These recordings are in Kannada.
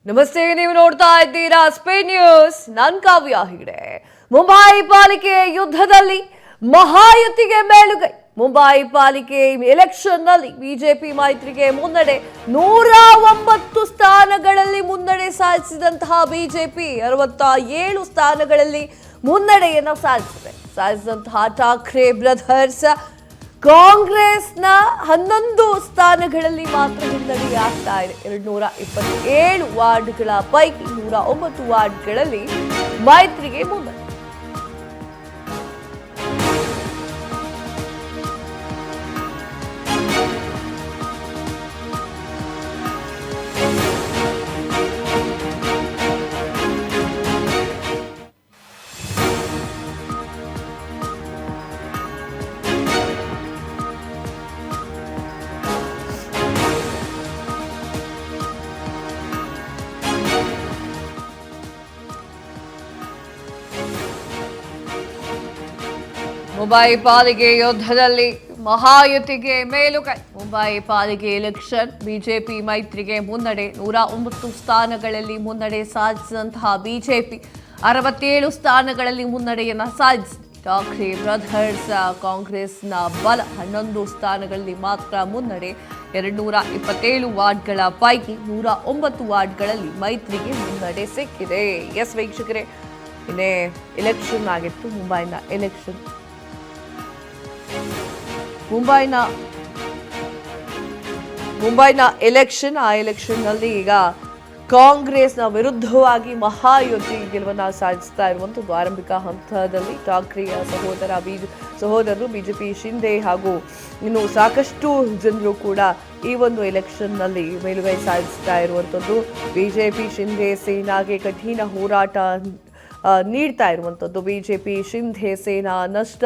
ನಮಸ್ತೆ, ನೀವು ನೋಡ್ತಾ ಇದ್ದೀರಾ ಸ್ಪೇನ್ ನ್ಯೂಸ್. ನಾನ್ ಕಾವ್ಯ ಹೆಗ್ಡೆ. ಮುಂಬೈ ಪಾಲಿಕೆ ಯುದ್ಧದಲ್ಲಿ ಮಹಾಯುತಿಗೆ ಮೇಲುಗೈ. ಮುಂಬೈ ಪಾಲಿಕೆ ಎಲೆಕ್ಷನ್ ನಲ್ಲಿ ಬಿಜೆಪಿ ಮೈತ್ರಿಗೆ ಮುನ್ನಡೆ. 109 ಸ್ಥಾನಗಳಲ್ಲಿ ಮುನ್ನಡೆ ಸಾಧಿಸಿದಂತಹ ಬಿಜೆಪಿ 67 ಸ್ಥಾನಗಳಲ್ಲಿ ಮುನ್ನಡೆಯನ್ನ ಸಾಧಿಸಿದಂತಹ ಠಾಕ್ರೆ ಬ್ರದರ್ಸ್ ಕಾಂಗ್ರೆಸ್ನ 11 ಸ್ಥಾನಗಳಲ್ಲಿ ಮಾತ್ರ ಹಿನ್ನಡೆಯಾಗ್ತಾ ಇದೆ. 227 ವಾರ್ಡ್ಗಳ ಪೈಕಿ 109 ವಾರ್ಡ್ಗಳಲ್ಲಿ ಮೈತ್ರಿಗೆ ಮುನ್ನಡೆ. ಮುಂಬೈ ಪಾಲಿಕೆ ಯುದ್ಧದಲ್ಲಿ ಮಹಾಯುತಿಗೆ ಮೇಲುಗೈ. ಮುಂಬೈ ಪಾಲಿಕೆ ಎಲೆಕ್ಷನ್ ಬಿಜೆಪಿ ಮೈತ್ರಿಗೆ ಮುನ್ನಡೆ. 109 ಸ್ಥಾನಗಳಲ್ಲಿ ಮುನ್ನಡೆ ಸಾಧಿಸಿದಂತಹ ಬಿಜೆಪಿ 67 ಸ್ಥಾನಗಳಲ್ಲಿ ಮುನ್ನಡೆಯನ್ನ ಸಾಧಿಸಿದೆ. ಠಾಕ್ರೆ ಬ್ರದರ್ಸ್ ಕಾಂಗ್ರೆಸ್ನ ಬಲ 11 ಸ್ಥಾನಗಳಲ್ಲಿ ಮಾತ್ರ ಮುನ್ನಡೆ. 227 ವಾರ್ಡ್ಗಳ ಪೈಕಿ 109 ವಾರ್ಡ್ಗಳಲ್ಲಿ ಮೈತ್ರಿಗೆ ಮುನ್ನಡೆ ಸಿಕ್ಕಿದೆ. ಎಸ್ ವೀಕ್ಷಕರೇ, ಇನ್ನೇ ಎಲೆಕ್ಷನ್ ಆಗಿತ್ತು. ಮುಂಬೈನ ಎಲೆಕ್ಷನ್. ಆ ಎಲೆಕ್ಷನ್ ನಲ್ಲಿ ಈಗ ಕಾಂಗ್ರೆಸ್ನ ವಿರುದ್ಧವಾಗಿ ಮಹಾಯುತಿ ಗೆಲುವನ್ನ ಸಾಧಿಸ್ತಾ ಇರುವಂತದ್ದು. ಆರಂಭಿಕ ಹಂತದಲ್ಲಿ ಠಾಕ್ರೆಯ ಸಹೋದರರು ಬಿಜೆಪಿ ಶಿಂದೆ ಹಾಗೂ ಇನ್ನು ಸಾಕಷ್ಟು ಜನರು ಕೂಡ ಈ ಒಂದು ಎಲೆಕ್ಷನ್ ನಲ್ಲಿ ಮೇಲುಗೈ ಸಾಧಿಸ್ತಾ ಇರುವಂತದ್ದು. ಬಿಜೆಪಿ ಶಿಂದೆ ಸೇನಾಗೆ ಕಠಿಣ ಹೋರಾಟ ನೀಡ್ತಾ ಇರುವಂತದ್ದು. ಬಿಜೆಪಿ ಶಿಂದೆ ಸೇನಾ ನಷ್ಟ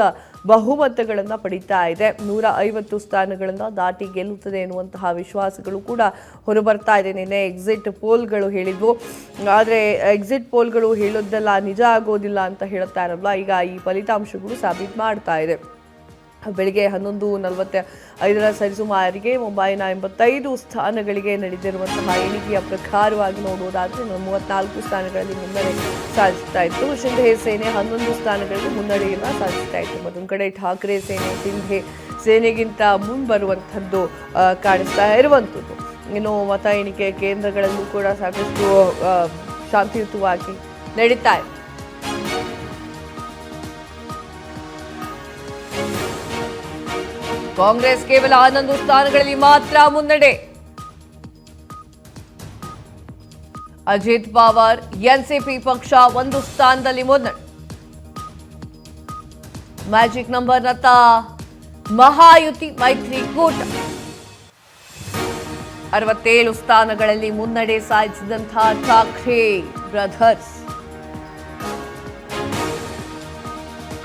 ಬಹುಮತಗಳನ್ನ ಪಡಿತಾ ಇದೆ. 150 ಸ್ಥಾನಗಳನ್ನ ದಾಟಿ ಗೆಲ್ಲುತ್ತದೆ ಎನ್ನುವಂತಹ ವಿಶ್ವಾಸಗಳು ಕೂಡ ಹೊರಬರ್ತಾ ಇದೆ. ನಿನ್ನೆ ಎಕ್ಸಿಟ್ ಪೋಲ್ಗಳು ಹೇಳಿದ್ವು, ಆದರೆ ಎಕ್ಸಿಟ್ ಪೋಲ್ಗಳು ಹೇಳೋದೆಲ್ಲ ನಿಜ ಆಗೋದಿಲ್ಲ ಅಂತ ಹೇಳ್ತಾ ಇರಲ್ಲ. ಈಗ ಈ ಫಲಿತಾಂಶಗಳು ಸಾಬೀತು ಮಾಡ್ತಾ ಇದೆ. ಬೆಳಿಗ್ಗೆ 11:45 ಸರಿಸುಮಾರಿಗೆ ಮುಂಬೈನ 85 ಸ್ಥಾನಗಳಿಗೆ ನಡೆದಿರುವಂತಹ ಎಣಿಕೆಯ ಪ್ರಕಾರವಾಗಿ ನೋಡುವುದಾದರೆ 34 ಸ್ಥಾನಗಳಲ್ಲಿ ಮುನ್ನಡೆ ಸಾಧಿಸ್ತಾ ಇತ್ತು. ಶಿಂದೆ ಸೇನೆ 11 ಸ್ಥಾನಗಳಲ್ಲಿ ಮುನ್ನಡೆಯನ್ನು ಸಾಧಿಸ್ತಾ ಇತ್ತು. ಮತ್ತೊಂದು ಕಡೆ ಠಾಕ್ರೆ ಸೇನೆ ಶಿಂದೆ ಸೇನೆಗಿಂತ ಮುಂಬರುವಂಥದ್ದು ಕಾಣಿಸ್ತಾ ಇರುವಂಥದ್ದು. ಇನ್ನು ಮತ ಎಣಿಕೆ ಕೇಂದ್ರಗಳಲ್ಲೂ ಕೂಡ ಸಾಕಷ್ಟು ಶಾಂತಿಯುತವಾಗಿ ನಡೀತಾ ಇದೆ. ಕಾಂಗ್ರೆಸ್ ಕೇವಲ 11 ಸ್ಥಾನಗಳಲ್ಲಿ ಮಾತ್ರ ಮುನ್ನಡೆ. ಅಜಿತ್ ಪವಾರ್ ಎನ್ಸಿಪಿ ಪಕ್ಷ 1 ಸ್ಥಾನದಲ್ಲಿ ಮುನ್ನಡೆ. ಮ್ಯಾಜಿಕ್ ನಂಬರ್ನತ್ತ ಮಹಾಯುತಿ ಮೈತ್ರಿಕೂಟ 67 ಸ್ಥಾನಗಳಲ್ಲಿ ಮುನ್ನಡೆ ಸಾಧಿಸಿದಂತಹ ಠಾಕ್ರೆ ಬ್ರದರ್ಸ್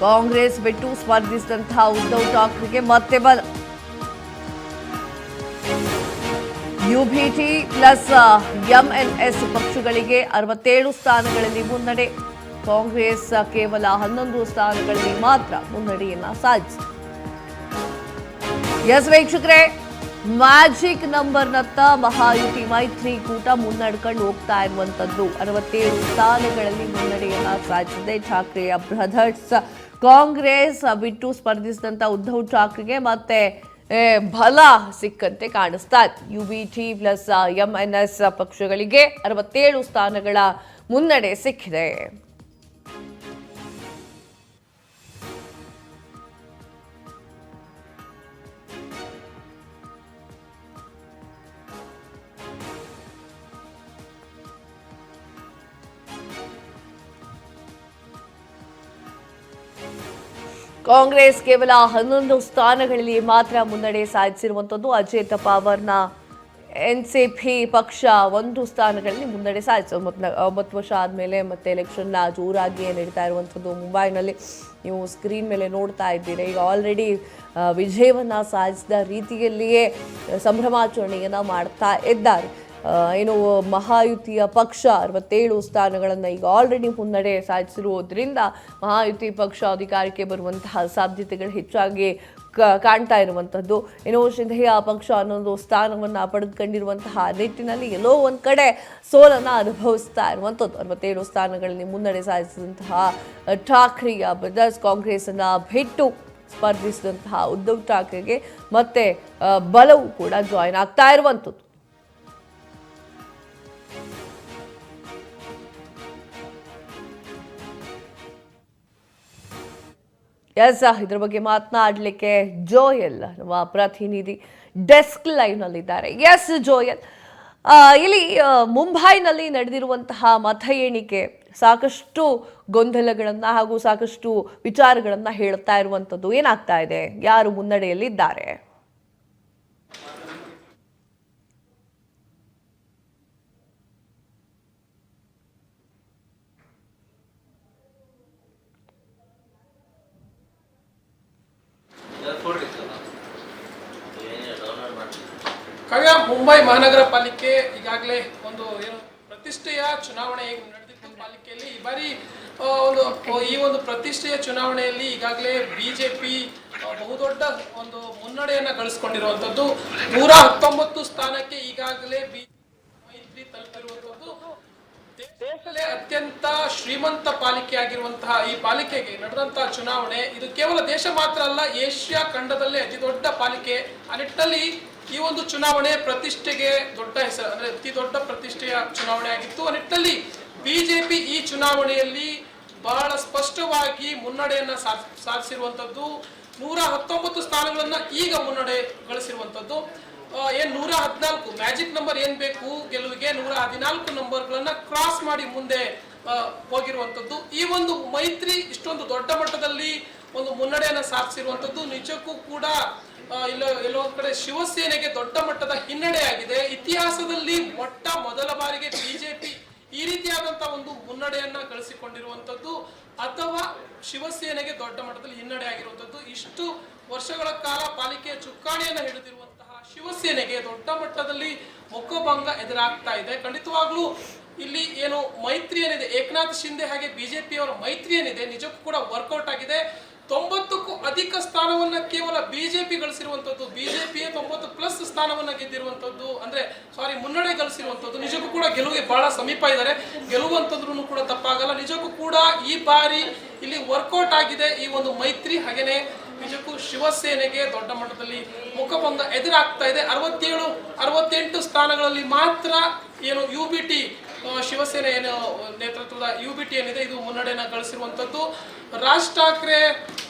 ಕಾಂಗ್ರೆಸ್ ಬಿಟ್ಟು ಸ್ಪರ್ಧಿಸಿದಂತಹ ಉದ್ಧವ್ ಠಾಕ್ರೆಗೆ ಮತ್ತೆ ಬಲ. ಯುಬಿಟಿ ಪ್ಲಸ್ ಎಂಎನ್ಎಸ್ ಪಕ್ಷಗಳಿಗೆ 67 ಸ್ಥಾನಗಳಲ್ಲಿ ಮುನ್ನಡೆ. ಕಾಂಗ್ರೆಸ್ ಕೇವಲ 11 ಸ್ಥಾನಗಳಲ್ಲಿ ಮಾತ್ರ ಮುನ್ನಡೆಯನ್ನ ಸಾಧಿಸಿದೆ. ಎಸ್ ವೀಕ್ಷಕರೇ, ಮ್ಯಾಜಿಕ್ ನಂಬರ್ನತ್ತ ಮಹಾಯುತಿ ಮೈತ್ರಿಕೂಟ ಮುನ್ನಡ್ಕೊಂಡು ಹೋಗ್ತಾ ಇರುವಂತದ್ದು. 67 ಸ್ಥಾನಗಳಲ್ಲಿ ಮುನ್ನಡೆಯನ್ನ ಸಾಧಿಸಿದೆ ಠಾಕ್ರೆಯ ಬ್ರದರ್ಸ್. ಕಾಂಗ್ರೆಸ್ ಬಿಟ್ಟು ಸ್ಪರ್ಧಿಸಿದಂತ ಉದ್ಧವ್ ಠಾಕ್ರೆಗೆ ಮತ್ತೆ ಬಲ ಸಿಕ್ಕಂತೆ ಕಾಣಿಸ್ತಾ ಇದೆ. ಯುಬಿಟಿ ಪ್ಲಸ್ ಎಂಎನ್ಎಸ್ ಪಕ್ಷಗಳಿಗೆ 67 ಸ್ಥಾನಗಳ ಮುನ್ನಡೆ ಸಿಕ್ಕಿದೆ. ಕಾಂಗ್ರೆಸ್ ಕೇವಲ 11 ಸ್ಥಾನಗಳಲ್ಲಿ ಮಾತ್ರ ಮುನ್ನಡೆ ಸಾಧಿಸಿರುವಂಥದ್ದು. ಅಜಿತ್ ಪವಾರ್ನ ಎನ್ಸಿಪಿ ಪಕ್ಷ 1 ಸ್ಥಾನಗಳಲ್ಲಿ ಮುನ್ನಡೆ ಸಾಧಿಸಿದೆ. 9 ವರ್ಷ ಆದಮೇಲೆ ಮತ್ತೆ ಎಲೆಕ್ಷನ್ನ ಜೋರಾಗಿ ನಡೀತಾ ಇರುವಂಥದ್ದು ಮುಂಬೈನಲ್ಲಿ. ನೀವು ಸ್ಕ್ರೀನ್ ಮೇಲೆ ನೋಡ್ತಾ ಇದ್ದೀರಿ. ಈಗ ಆಲ್ರೆಡಿ ವಿಜಯವನ್ನು ಸಾಧಿಸಿದ ರೀತಿಯಲ್ಲಿಯೇ ಸಂಭ್ರಮಾಚರಣೆಯನ್ನು ಮಾಡ್ತಾ ಇದ್ದಾರೆ. ಏನು ಮಹಾಯುತಿಯ ಪಕ್ಷ 67 ಸ್ಥಾನಗಳನ್ನು ಈಗ ಆಲ್ರೆಡಿ ಮುನ್ನಡೆ ಸಾಧಿಸಿರುವುದರಿಂದ ಮಹಾಯುತಿ ಪಕ್ಷ ಅಧಿಕಾರಕ್ಕೆ ಬರುವಂತಹ ಸಾಧ್ಯತೆಗಳು ಹೆಚ್ಚಾಗಿ ಕಾಣ್ತಾ ಇರುವಂಥದ್ದು. ಇನ್ನು ಸಿಂಧಿಯಾ ಪಕ್ಷ ಅನ್ನೊಂದು ಸ್ಥಾನವನ್ನು ಪಡೆದುಕೊಂಡಿರುವಂತಹ ನಿಟ್ಟಿನಲ್ಲಿ ಎಲ್ಲೋ ಒಂದು ಕಡೆ ಸೋಲನ್ನು ಅನುಭವಿಸ್ತಾ ಇರುವಂಥದ್ದು. 67 ಸ್ಥಾನಗಳಲ್ಲಿ ಮುನ್ನಡೆ ಸಾಧಿಸಿದಂತಹ ಠಾಕ್ರೆಯ ಬ್ರದರ್ಸ್ ಕಾಂಗ್ರೆಸ್ಸನ್ನು ಬಿಟ್ಟು ಸ್ಪರ್ಧಿಸಿದಂತಹ ಉದ್ಧವ್ ಠಾಕ್ರೆಗೆ ಮತ್ತೆ ಬಲವು ಕೂಡ ಜಾಯಿನ್ ಆಗ್ತಾ ಇರುವಂಥದ್ದು. ಎಸ್, ಇದ್ರ ಬಗ್ಗೆ ಮಾತನಾಡಲಿಕ್ಕೆ ಜೋಯಲ್ ನಮ್ಮ ಪ್ರತಿನಿಧಿ ಡೆಸ್ಕ್ ಲೈವ್ ನಲ್ಲಿದ್ದಾರೆ. ಎಸ್ ಜೋಯಲ್, ಇಲ್ಲಿ ಮುಂಬೈನಲ್ಲಿ ನಡೆದಿರುವಂತಹ ಮತ ಎಣಿಕೆ ಸಾಕಷ್ಟು ಗೊಂದಲಗಳನ್ನ ಹಾಗೂ ಸಾಕಷ್ಟು ವಿಚಾರಗಳನ್ನ ಹೇಳ್ತಾ ಇರುವಂತದ್ದು. ಏನಾಗ್ತಾ ಇದೆ, ಯಾರು ಮುನ್ನಡೆಯಲ್ಲಿದ್ದಾರೆ? ಕಾವ್ಯ, ಮುಂಬೈ ಮಹಾನಗರ ಪಾಲಿಕೆ ಈಗಾಗಲೇ ಒಂದು ಏನು ಪ್ರತಿಷ್ಠೆಯ ಚುನಾವಣೆ ನಡೆದಿತ್ತು ಪಾಲಿಕೆಯಲ್ಲಿ. ಈ ಬಾರಿ ಈ ಒಂದು ಪ್ರತಿಷ್ಠೆಯ ಚುನಾವಣೆಯಲ್ಲಿ ಈಗಾಗಲೇ ಬಿಜೆಪಿ ಬಹುದೊಡ್ಡ ಒಂದು ಮುನ್ನಡೆಯನ್ನ ಗಳಿಸಿಕೊಂಡಿರುವಂತದ್ದು. 119 ಸ್ಥಾನಕ್ಕೆ ಈಗಾಗಲೇ ಮೈತ್ರಿ ತಲುಪಿರುವಂತದ್ದು. ದೇಶದಲ್ಲೇ ಅತ್ಯಂತ ಶ್ರೀಮಂತ ಪಾಲಿಕೆ ಆಗಿರುವಂತಹ ಈ ಪಾಲಿಕೆಗೆ ನಡೆದಂತಹ ಚುನಾವಣೆ ಇದು ಕೇವಲ ದೇಶ ಮಾತ್ರ ಅಲ್ಲ, ಏಷ್ಯಾ ಖಂಡದಲ್ಲೇ ಅತಿ ದೊಡ್ಡ ಪಾಲಿಕೆ. ಆ ನಿಟ್ಟಿನಲ್ಲಿ ಈ ಒಂದು ಚುನಾವಣೆ ಪ್ರತಿಷ್ಠೆಗೆ ದೊಡ್ಡ ಹೆಸರು, ಅಂದ್ರೆ ಅತಿ ದೊಡ್ಡ ಪ್ರತಿಷ್ಠೆಯ ಚುನಾವಣೆ ಆಗಿತ್ತು. ಆ ನಿಟ್ಟಿನಲ್ಲಿ ಬಿಜೆಪಿ ಈ ಚುನಾವಣೆಯಲ್ಲಿ ಬಹಳ ಸ್ಪಷ್ಟವಾಗಿ ಮುನ್ನಡೆಯನ್ನ ಸಾಧಿಸಿರುವಂತದ್ದು. 119 ಸ್ಥಾನಗಳನ್ನ ಈಗ ಮುನ್ನಡೆ ಗಳಿಸಿರುವಂತದ್ದು. ಏನ್ 114 ಮ್ಯಾಜಿಕ್ ನಂಬರ್ ಏನ್ ಬೇಕು ಗೆಲುವಿಗೆ, 114 ನಂಬರ್ಗಳನ್ನ ಕ್ರಾಸ್ ಮಾಡಿ ಮುಂದೆ ಹೋಗಿರುವಂತದ್ದು. ಈ ಒಂದು ಮೈತ್ರಿ ಇಷ್ಟೊಂದು ದೊಡ್ಡ ಮಟ್ಟದಲ್ಲಿ ಒಂದು ಮುನ್ನಡೆಯನ್ನ ಸಾಧಿಸಿರುವಂತದ್ದು ನಿಜಕ್ಕೂ ಕೂಡ ಎಲ್ಲೊಂದ್ ಕಡೆ ಶಿವಸೇನೆಗೆ ದೊಡ್ಡ ಮಟ್ಟದ ಹಿನ್ನಡೆ ಆಗಿದೆ. ಇತಿಹಾಸದಲ್ಲಿ ಮೊದಲ ಬಾರಿಗೆ ಬಿಜೆಪಿ ಈ ರೀತಿಯಾದಂತಹ ಒಂದು ಮುನ್ನಡೆಯನ್ನ ಗಳಿಸಿಕೊಂಡಿರುವಂತದ್ದು ಅಥವಾ ಶಿವಸೇನೆಗೆ ದೊಡ್ಡ ಮಟ್ಟದಲ್ಲಿ ಹಿನ್ನಡೆ ಆಗಿರುವಂತದ್ದು. ಇಷ್ಟು ವರ್ಷಗಳ ಕಾಲ ಪಾಲಿಕೆಯ ಚುಕ್ಕಾಣಿಯನ್ನ ಹಿಡಿದಿರುವಂತಹ ಶಿವಸೇನೆಗೆ ದೊಡ್ಡ ಮಟ್ಟದಲ್ಲಿ ಮುಖಭಂಗ ಎದುರಾಗ್ತಾ ಇದೆ. ಖಂಡಿತವಾಗ್ಲೂ ಇಲ್ಲಿ ಏನು ಮೈತ್ರಿ ಏನಿದೆ, ಏಕನಾಥ್ ಶಿಂದೆ ಹಾಗೆ ಬಿಜೆಪಿಯವರ ಮೈತ್ರಿ ಏನಿದೆ ನಿಜಕ್ಕೂ ಕೂಡ ವರ್ಕೌಟ್ ಆಗಿದೆ. 90ಕ್ಕೂ ಅಧಿಕ ಸ್ಥಾನವನ್ನ ಕೇವಲ ಬಿಜೆಪಿ ಗಳಿಸಿರುವಂತದ್ದು, ಬಿಜೆಪಿಯೇ 90+ ಸ್ಥಾನವನ್ನ ಗೆದ್ದಿರುವಂತದ್ದು, ಮುನ್ನಡೆ ಗಳಿಸಿರುವಂತದ್ದು. ನಿಜಕ್ಕೂ ಕೂಡ ಗೆಲುವಿಗೆ ಬಹಳ ಸಮೀಪ ಇದ್ದಾರೆ. ಗೆಲುವಂತಂದ್ರೂ ಕೂಡ ತಪ್ಪಾಗಲ್ಲ. ನಿಜಕ್ಕೂ ಕೂಡ ಈ ಬಾರಿ ಇಲ್ಲಿ ವರ್ಕೌಟ್ ಆಗಿದೆ ಈ ಒಂದು ಮೈತ್ರಿ. ಹಾಗೇನೆ ನಿಜಕ್ಕೂ ಶಿವಸೇನೆಗೆ ದೊಡ್ಡ ಮಟ್ಟದಲ್ಲಿ ಮುಖಭಂಗ ಎದುರಾಗ್ತಾ ಇದೆ. 68 ಸ್ಥಾನಗಳಲ್ಲಿ ಮಾತ್ರ ಏನು UBT ಶಿವಸೇನೆ ಏನು ನೇತೃತ್ವದ UBT ಏನಿದೆ ಇದು ಮುನ್ನಡೆಯನ್ನ ಗಳಿಸಿರುವಂತದ್ದು. ರಾಜ್ ಠಾಕ್ರೆ,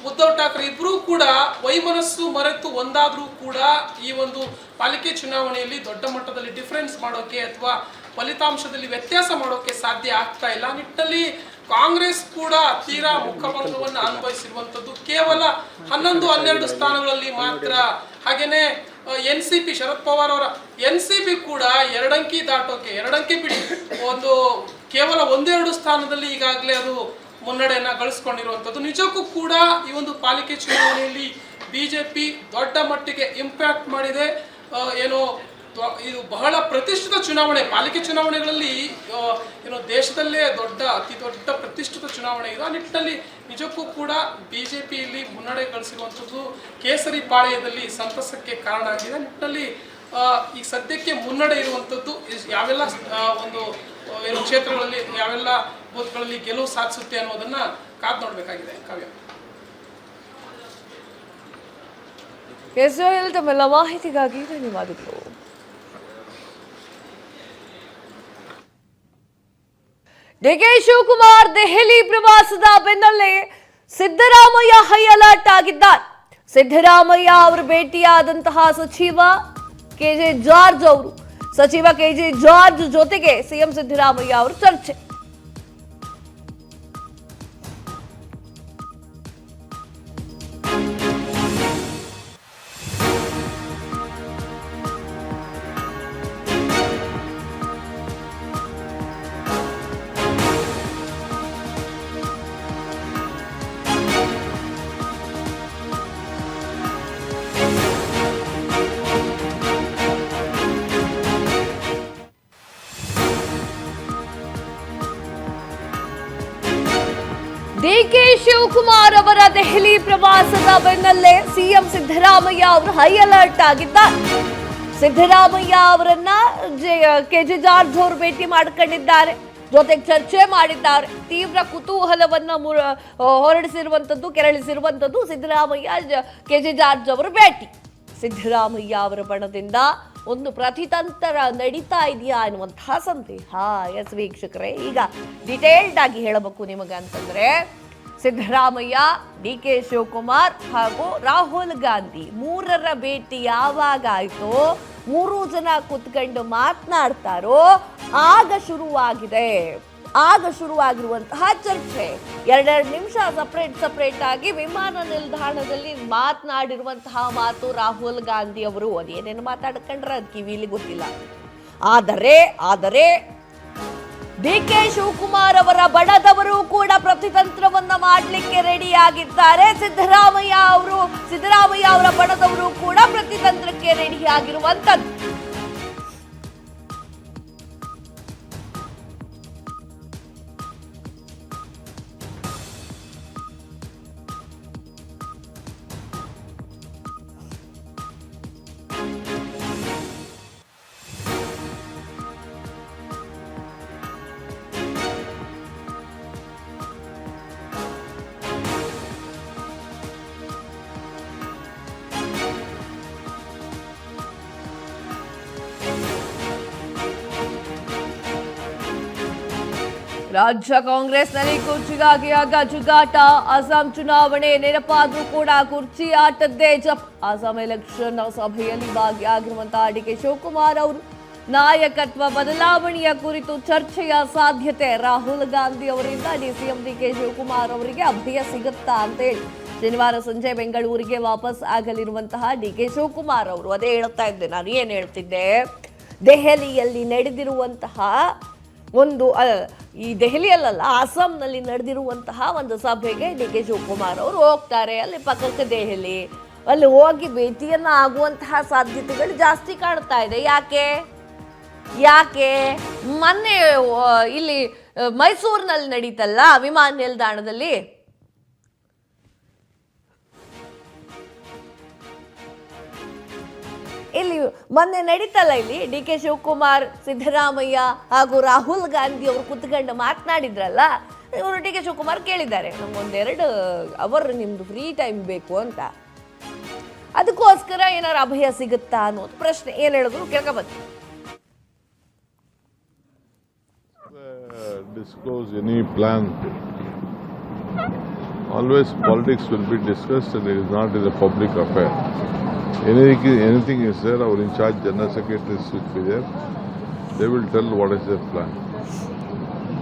ಉದ್ಧವ್ ಠಾಕ್ರೆ ಇಬ್ರು ಕೂಡ ವೈಮನಸ್ಸು ಮರೆತು ಒಂದಾದ್ರೂ ಕೂಡ ಈ ಒಂದು ಪಾಲಿಕೆ ಚುನಾವಣೆಯಲ್ಲಿ ದೊಡ್ಡ ಮಟ್ಟದಲ್ಲಿ ಡಿಫರೆನ್ಸ್ ಮಾಡೋಕೆ ಅಥವಾ ಫಲಿತಾಂಶದಲ್ಲಿ ವ್ಯತ್ಯಾಸ ಮಾಡೋಕೆ ಸಾಧ್ಯ ಆಗ್ತಾ ಇಲ್ಲ. ನಿಟ್ಟಿನಲ್ಲಿ ಕಾಂಗ್ರೆಸ್ ಕೂಡ ತೀರಾ ಮುಖಭಂಗವನ್ನು ಅನುಭವಿಸಿರುವಂತದ್ದು. ಕೇವಲ 11-12 ಸ್ಥಾನಗಳಲ್ಲಿ ಮಾತ್ರ. ಹಾಗೇನೆ NCP ಶರದ್ ಪವಾರ್ ಅವರ NCP ಕೂಡ 2 ಅಂಕಿ ದಾಟೋಕೆ, 2 ಅಂಕಿ ಬಿಡಿ ಒಂದು ಕೇವಲ 1-2 ಸ್ಥಾನದಲ್ಲಿ ಈಗಾಗಲೇ ಅದು ಮುನ್ನಡೆಯನ್ನ ಗಳಿಸಿಕೊಂಡಿರುವಂತದ್ದು. ನಿಜಕ್ಕೂ ಕೂಡ ಈ ಒಂದು ಪಾಲಿಕೆ ಚುನಾವಣೆಯಲ್ಲಿ ಬಿಜೆಪಿ ದೊಡ್ಡ ಮಟ್ಟಿಗೆ ಇಂಪ್ಯಾಕ್ಟ್ ಮಾಡಿದೆ. ಏನು ಇದು ಬಹಳ ಪ್ರತಿಷ್ಠಿತ ಚುನಾವಣೆ. ಪಾಲಿಕೆ ಚುನಾವಣೆಗಳಲ್ಲಿ ಏನು ದೇಶದಲ್ಲೇ ಅತಿ ದೊಡ್ಡ ಪ್ರತಿಷ್ಠಿತ ಚುನಾವಣೆ ಇದೆ. ಆ ನಿಟ್ಟಿನಲ್ಲಿ ನಿಜಕ್ಕೂ ಕೂಡ ಬಿಜೆಪಿಯಲ್ಲಿ ಮುನ್ನಡೆ ಗಳಿಸಿರುವಂಥದ್ದು ಕೇಸರಿ ಪಾಳ್ಯದಲ್ಲಿ ಸಂತಸಕ್ಕೆ ಕಾರಣ ಆಗಿದೆ. ನಿಟ್ಟಿನಲ್ಲಿ ಈಗ ಸದ್ಯಕ್ಕೆ ಮುನ್ನಡೆ ಇರುವಂಥದ್ದು ಯಾವೆಲ್ಲ ಒಂದು ಏನು ಕ್ಷೇತ್ರಗಳಲ್ಲಿ ಯಾವೆಲ್ಲ ಬೂತ್ಗಳಲ್ಲಿ ಗೆಲುವು ಸಾಧಿಸುತ್ತೆ ಅನ್ನೋದನ್ನ ಕಾದು ನೋಡಬೇಕಾಗಿದೆ. ಕಾವ್ಯ, ತಮ್ಮೆಲ್ಲ ಮಾಹಿತಿಗಾಗಿ ಧನ್ಯವಾದಗಳು. DK ಶಿವಕುಮಾರ್ ದೆಹಲಿ ಪ್ರವಾಸದ ಬೆನ್ನಲ್ಲೇ ಸಿದ್ದರಾಮಯ್ಯ ಹೈ ಅಲರ್ಟ್ ಆಗಿದ್ದಾರೆ. ಸಿದ್ದರಾಮಯ್ಯ ಅವರು ಭೇಟಿಯಾದಂತಹ ಸಚಿವ KJ ಜಾರ್ಜ್ ಅವರು, ಸಚಿವ KJ ಜಾರ್ಜ್ ಜೊತೆಗೆ ಸಿಎಂ ಸಿದ್ದರಾಮಯ್ಯ ಅವರು ಚರ್ಚೆ. ಡಿಕೆ ಶಿವಕುಮಾರ್ ಅವರ ದೆಹಲಿ ಪ್ರವಾಸದ ಬೆನ್ನಲ್ಲೇ ಸಿಎಂ ಸಿದ್ದರಾಮಯ್ಯ ಅವರು ಹೈ ಅಲರ್ಟ್ ಆಗಿದ್ದಾರೆ. ಸಿದ್ದರಾಮಯ್ಯ ಅವರನ್ನ ಕೆಜೆ ಜಾರ್ಜ್ ಅವರು ಭೇಟಿ ಮಾಡಿಕೊಂಡಿದ್ದಾರೆ, ಜೊತೆಗೆ ಚರ್ಚೆ ಮಾಡಿದ್ದಾರೆ. ತೀವ್ರ ಕುತೂಹಲವನ್ನ ಕೆರಳಿಸಿರುವಂತದ್ದು ಸಿದ್ದರಾಮಯ್ಯ ಕೆಜೆ ಜಾರ್ಜ್ ಅವರ ಭೇಟಿ. ಸಿದ್ದರಾಮಯ್ಯ ಅವರ ಬಣದಿಂದ ಒಂದು ಪ್ರತಿತಂತ್ರ ನಡೀತಾ ಇದೆಯಾ ಎನ್ನುವಂತಹ ಸಂದೇಹ. ಎಸ್ ವೀಕ್ಷಕರೇ, ಈಗ ಡಿಟೇಲ್ಡ್ ಆಗಿ ಹೇಳಬೇಕು ನಿಮಗೆ ಅಂತಂದ್ರೆ, ಸಿದ್ದರಾಮಯ್ಯ, ಡಿಕೆ ಶಿವಕುಮಾರ್ ಹಾಗೂ ರಾಹುಲ್ ಗಾಂಧಿ ಮೂರರ ಭೇಟಿ ಯಾವಾಗ ಆಯ್ತೋ, ಮೂರು ಜನ ಕುತ್ಕೊಂಡು ಮಾತನಾಡ್ತಾರೋ ಆಗ ಶುರುವಾಗಿರುವಂತಹ ಚರ್ಚೆ. 2 ನಿಮಿಷ ಸಪರೇಟ್ ಆಗಿ ವಿಮಾನ ನಿಲ್ದಾಣದಲ್ಲಿ ಮಾತನಾಡಿರುವಂತಹ ಮಾತು ರಾಹುಲ್ ಗಾಂಧಿ ಅವರು. ಅದೇನೇನು ಮಾತಾಡ್ಕೊಂಡ್ರೆ ಅದು ಕಿವಿಲಿ ಗೊತ್ತಿಲ್ಲ. ಆದರೆ ಡಿಕೆ ಶಿವಕುಮಾರ್ ಅವರ ಬಣದವರು ಕೂಡ ಪ್ರತಿತಂತ್ರವನ್ನ ಮಾಡಲಿಕ್ಕೆ ರೆಡಿ ಆಗಿದ್ದಾರೆ. ಸಿದ್ದರಾಮಯ್ಯ ಅವರ ಬಣದವರು ಕೂಡ ಪ್ರತಿತಂತ್ರಕ್ಕೆ ರೆಡಿ ಆಗಿರುವಂತದ್ದು. ರಾಜ್ಯ ಕಾಂಗ್ರೆಸ್ನಲ್ಲಿ ಕುರ್ಚಿಗಾಗಿ ಜುಗಾಟ. ಅಸ್ಸಾಂ ಚುನಾವಣೆ ನೆನಪಾದ್ರೂ ಕೂಡ ಕುರ್ಚಿ ಆಟದ್ದೇ ಜಪ್. ಅಸ್ಸಾಂ ಎಲೆಕ್ಷನ್ ಸಭೆಯಲ್ಲಿ ಭಾಗಿಯಾಗಿರುವಂತಹ ಡಿಕೆ ಶಿವಕುಮಾರ್ ಅವರು ನಾಯಕತ್ವ ಬದಲಾವಣೆಯ ಕುರಿತು ಚರ್ಚೆಯ ಸಾಧ್ಯತೆ. ರಾಹುಲ್ ಗಾಂಧಿ ಅವರಿಂದ ಸಿಎಂ ಡಿಕೆ ಶಿವಕುಮಾರ್ ಅವರಿಗೆ ಅಭಯ ಸಿಗುತ್ತಾ ಅಂತೇಳಿ ಶನಿವಾರ ಸಂಜೆ ಬೆಂಗಳೂರಿಗೆ ವಾಪಸ್ ಆಗಲಿರುವಂತಹ ಡಿಕೆ ಶಿವಕುಮಾರ್ ಅವರು. ಅದೇ ಹೇಳ್ತಾ ಇದ್ದೆ, ನಾನು ಏನು ಹೇಳ್ತಿದ್ದೆ, ದೆಹಲಿಯಲ್ಲಿ ನಡೆದಿರುವಂತಹ ಈ ದೆಹಲಿಯಲ್ಲ, ಅಸ್ಸಾಂನಲ್ಲಿ ನಡೆದಿರುವಂತಹ ಒಂದು ಸಭೆಗೆ ಡಿಕೆ ಶಿವಕುಮಾರ್ ಅವರು ಹೋಗ್ತಾರೆ. ಅಲ್ಲಿ ಪಕ್ಕಕ್ಕೆ ದೆಹಲಿ, ಅಲ್ಲಿ ಹೋಗಿ ಭೇಟಿಯನ್ನ ಆಗುವಂತಹ ಸಾಧ್ಯತೆಗಳು ಜಾಸ್ತಿ ಕಾಣ್ತಾ ಇದೆ. ಯಾಕೆ ಮೊನ್ನೆ ಇಲ್ಲಿ ಮೈಸೂರಿನಲ್ಲಿ ನಡೀತಲ್ಲ ವಿಮಾನ ನಿಲ್ದಾಣದಲ್ಲಿ, ಇಲ್ಲಿ ಮೊನ್ನೆ ನಡೀತಲ್ಲ, ಇಲ್ಲಿ ಡಿ ಕೆ ಶಿವಕುಮಾರ್, ಸಿದ್ದರಾಮಯ್ಯ ಹಾಗೂ ರಾಹುಲ್ ಗಾಂಧಿ ಅವರು ಕುತ್ಕೊಂಡು ಮಾತನಾಡಿದ್ರಲ್ಲ, ಇವರು ಡಿ ಕೆ ಶಿವಕುಮಾರ್ ಕೇಳಿದ್ದಾರೆ, ನಮ್ಗೊಂದೆರಡು ಅವರ್ ನಿಮ್ದು ಫ್ರೀ ಟೈಮ್ ಬೇಕು ಅಂತ. ಅದಕ್ಕೋಸ್ಕರ ಏನಾರು ಅಭಯ ಸಿಗುತ್ತಾ ಅನ್ನೋದು ಪ್ರಶ್ನೆ. ಏನ್ ಹೇಳಿದ್ರು ಕೇಳ್ಕೊಬಂದು. Disclose any plan. Always politics will be discussed and it is not in a public affair. Anything is there, our in charge general secretaries will be there. They will tell what is their plan.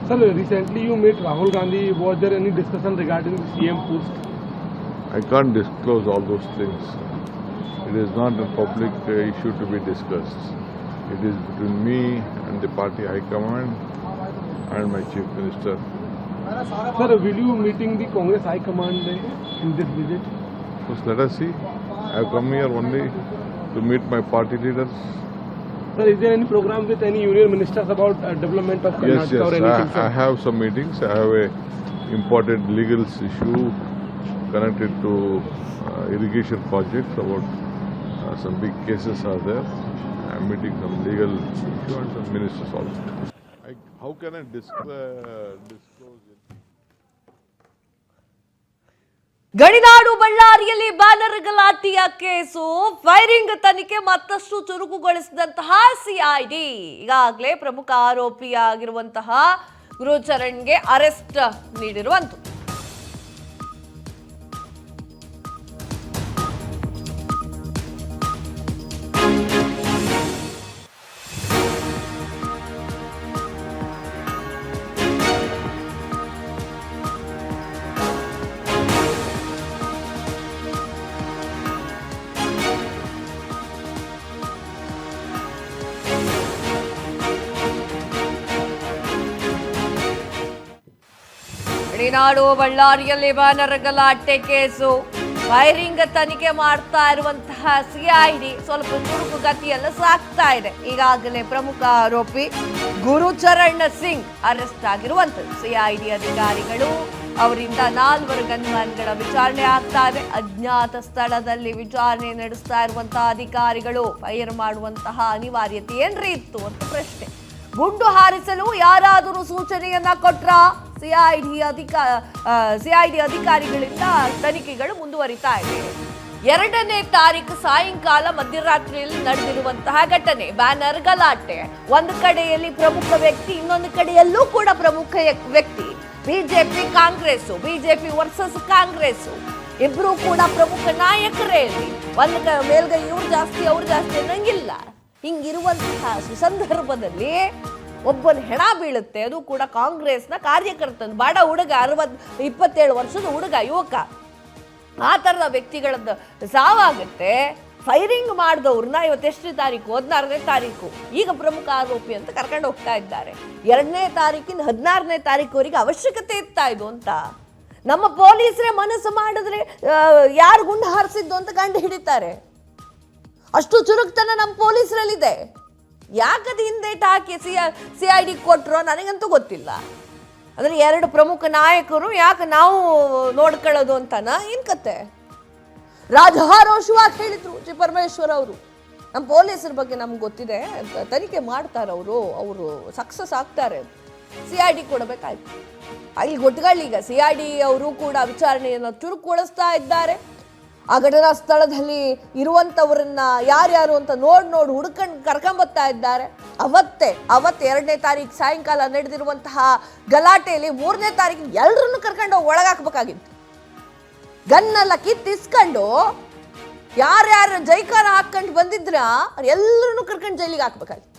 Sir, recently you met Rahul Gandhi. Was there any discussion regarding the CM post? I can't disclose all those things. It is not a public issue to be discussed. It is between me and the party high command and my chief minister. Sir, will you meeting the Congress high command in this visit? First, let us see. I have come here only to meet my party leaders. Sir, is there any program with any union ministers about development of Karnataka or anything? I have some meetings. I have a important legal issue connected to irrigation projects. About some big cases are there. I am meeting some legal issue and some ministers also. How can I disclose it? ಗಡಿನಾಡು ಬಳ್ಳಾರಿಯಲ್ಲಿ ಬ್ಯಾನರ್ ಗಲಾಟೆಯ ಕೇಸು, ಫೈರಿಂಗ್ ತನಿಖೆ ಮತ್ತಷ್ಟು ಚುರುಕುಗೊಳಿಸಿದಂತಹ ಸಿಐಡಿ. ಈಗಾಗಲೇ ಪ್ರಮುಖ ಆರೋಪಿಯಾಗಿರುವಂತಹ ಗುರುಚರಣ್ಗೆ ಅರೆಸ್ಟ್ ನೀಡಿರುವಂಥದ್ದು. ಗಡಿನಾಡು ಬಳ್ಳಾರಿಯಲ್ಲಿ ಬ್ಯಾನರ್ ಗಲಾಟೆ ಕೇಸು, ಫೈರಿಂಗ್ ತನಿಖೆ ಮಾಡ್ತಾ ಇರುವಂತಹ ಸಿಐಡಿ ಸ್ವಲ್ಪ ಚುರುಕು ಗತಿಯಲ್ಲ ಸಾಕ್ತಾ ಇದೆ. ಈಗಾಗಲೇ ಪ್ರಮುಖ ಆರೋಪಿ ಗುರುಚರಣ್ ಸಿಂಗ್ ಅರೆಸ್ಟ್ ಆಗಿರುವಂಥದ್ದು. ಸಿಐಡಿ ಅಧಿಕಾರಿಗಳು ಅವರಿಂದ 4 ಗನ್ಮ್ಯಾನ್ಗಳ ವಿಚಾರಣೆ ಆಗ್ತಾ ಇದೆ. ಅಜ್ಞಾತ ಸ್ಥಳದಲ್ಲಿ ವಿಚಾರಣೆ ನಡೆಸ್ತಾ ಇರುವಂತಹ ಅಧಿಕಾರಿಗಳು ಫೈರ್ ಮಾಡುವಂತಹ ಅನಿವಾರ್ಯತೆ ಏನ್ರಿ ಇತ್ತು ಅಂತ ಪ್ರಶ್ನೆ. ಗುಂಡು ಹಾರಿಸಲು ಯಾರಾದರೂ ಸೂಚನೆಯನ್ನ ಕೊಟ್ರ? ಸಿಐಡಿ ಅಧಿಕಾರಿಗಳಿಂದ ತನಿಖೆಗಳು ಮುಂದುವರಿತಾ ಇದೆ. 2ನೇ ತಾರೀಕು ಸಾಯಂಕಾಲ ಮಧ್ಯರಾತ್ರಿಯಲ್ಲಿ ನಡೆದಿರುವಂತಹ ಘಟನೆ, ಬ್ಯಾನರ್ ಗಲಾಟೆ. ಒಂದು ಕಡೆಯಲ್ಲಿ ಪ್ರಮುಖ ವ್ಯಕ್ತಿ, ಇನ್ನೊಂದು ಕಡೆಯಲ್ಲೂ ಕೂಡ ಪ್ರಮುಖ ವ್ಯಕ್ತಿ. BJP Congress, BJP versus Congress, ಇಬ್ರು ಕೂಡ ಪ್ರಮುಖ ನಾಯಕರೇ. ಒಂದು ಮೇಲ್ಗೈ ಇವ್ರು ಜಾಸ್ತಿ ಅವ್ರು ಜಾಸ್ತಿ ಅನ್ನಂಗಿಲ್ಲ. ಹಿಂಗಿರುವಂತಹ ಸಂದರ್ಭದಲ್ಲಿ ಒಬ್ಬನ ಹೆಣ ಬೀಳುತ್ತೆ, ಅದು ಕೂಡ ಕಾಂಗ್ರೆಸ್ನ ಕಾರ್ಯಕರ್ತನ, ಬಡ ಹುಡುಗ, 27 ವರ್ಷದ ಹುಡುಗ, ಯುವಕ. ಆ ಥರದ ವ್ಯಕ್ತಿಗಳದ್ದು ಸಾವಾಗುತ್ತೆ. ಫೈರಿಂಗ್ ಮಾಡಿದವ್ರನ್ನ ಇವತ್ತೆಷ್ಟನೇ ತಾರೀಕು? 16ನೇ ತಾರೀಕು. ಈಗ ಪ್ರಮುಖ ಆರೋಪಿ ಅಂತ ಕರ್ಕೊಂಡು ಹೋಗ್ತಾ ಇದ್ದಾರೆ. 2ನೇ ತಾರೀಕಿಂದ 16ನೇ ತಾರೀಕುವರೆಗೆ ಅವಶ್ಯಕತೆ ಇತ್ತಾ ಇದು ಅಂತ? ನಮ್ಮ ಪೊಲೀಸರೇ ಮನಸ್ಸು ಮಾಡಿದ್ರೆ ಯಾರು ಗುಂಡು ಹಾರಿಸಿದ್ದು ಅಂತ ಕಂಡು ಹಿಡಿತಾರೆ. ಅಷ್ಟು ಚುರುಕ್ತನ ನಮ್ಮ ಪೊಲೀಸರಲ್ಲಿದೆ. ಯಾಕದು ಹಿಂದೇಟ್ ಹಾಕಿ CID ಕೊಟ್ಟರೋ ನನಗಂತೂ ಗೊತ್ತಿಲ್ಲ. ಅಂದರೆ 2 ಪ್ರಮುಖ ನಾಯಕರು ಯಾಕೆ ನಾವು ನೋಡ್ಕೊಳ್ಳೋದು ಅಂತನ ಏನ್ ಕತೆ? ರಾಜಾರೋಷವಾಗಿ ಹೇಳಿದ್ರು ಜಿ ಪರಮೇಶ್ವರ್ ಅವರು, ನಮ್ಮ ಪೊಲೀಸರ ಬಗ್ಗೆ ನಮ್ಗೆ ಗೊತ್ತಿದೆ, ತನಿಖೆ ಮಾಡ್ತಾರೆ ಅವರು ಸಕ್ಸಸ್ ಆಗ್ತಾರೆ, CID ಕೊಡಬೇಕಾಯ್ತು. ಅಲ್ಲಿ ಗೊತ್ತುಗಳೀಗ CID ಅವರು ಕೂಡ ವಿಚಾರಣೆಯನ್ನು ಚುರುಕುಗೊಳಿಸ್ತಾ ಇದ್ದಾರೆ. ಆ ಘಟನಾ ಸ್ಥಳದಲ್ಲಿ ಇರುವಂಥವ್ರನ್ನ ಯಾರ್ಯಾರು ಅಂತ ನೋಡಿ ಹುಡ್ಕೊಂಡು ಕರ್ಕೊಂಬರ್ತಾ ಇದ್ದಾರೆ. ಅವತ್ತು 2ನೇ ತಾರೀಕು ಸಾಯಂಕಾಲ ನಡೆದಿರುವಂತಹ ಗಲಾಟೆಯಲ್ಲಿ 3ನೇ ತಾರೀಕು ಎಲ್ಲರನ್ನು ಕರ್ಕೊಂಡು ಹೋಗಿ ಒಳಗಾಕ್ಬೇಕಾಗಿತ್ತು. ಗನ್ನೆಲ್ಲ ಕಿತ್ತಿಸ್ಕೊಂಡು ಯಾರ್ಯಾರು ಜೈಕಾರ ಹಾಕೊಂಡು ಬಂದಿದ್ರ ಎಲ್ಲರನ್ನು ಕರ್ಕೊಂಡು ಜೈಲಿಗೆ ಹಾಕ್ಬೇಕಾಗಿತ್ತು.